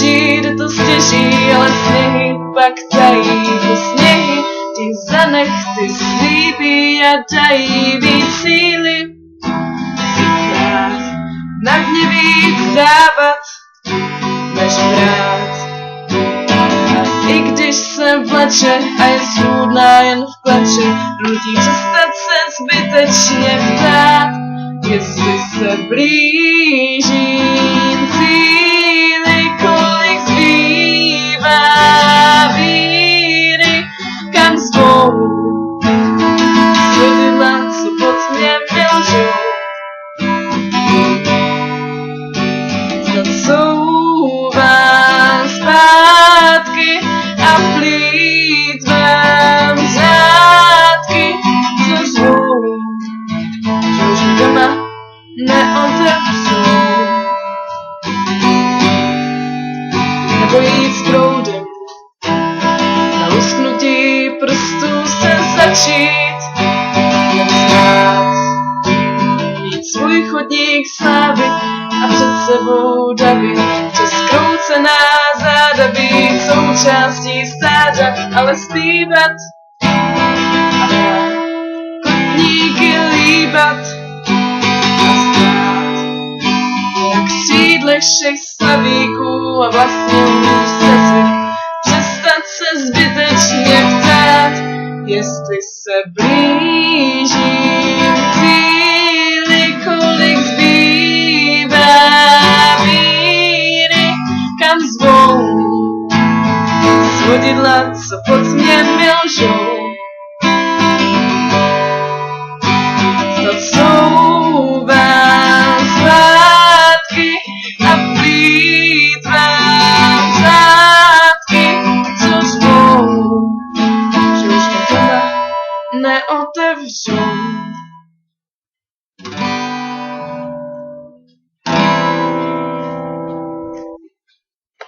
jde to stěží, ale sněhy pak tají, ty sněhy ti zanechty slíbí a dají víc síly. Na dně víc dávat, než brát. A i když se vleče a je svůdná jen v pleči, nutí přestat se zbytečně ptát, jestli se blížím cíli, kolik zbývá víry, kam zvou světla, co pod mě milžou. Zacouvám zpátky a plýtvám řádky, co řvou, že už mi doma neotevřou. Nebo jít s proudem, na lusknutí prstů se začít jen znát, mít svůj chodník slávy a před sebou davy, přes kroucená záda být součástí stáda, ale zpívat a kotníky líbat a stát jak křídle všech slavíků a vlastně už se zvykl přestat se zbytečně ptát, jestli se blížím cíli, kolik zbývá víry, kam zvou svodidla, co pod mě milžou. Zacouvám zpátky a plýtvám řádky, co řvou, že už mi doma neotevřou.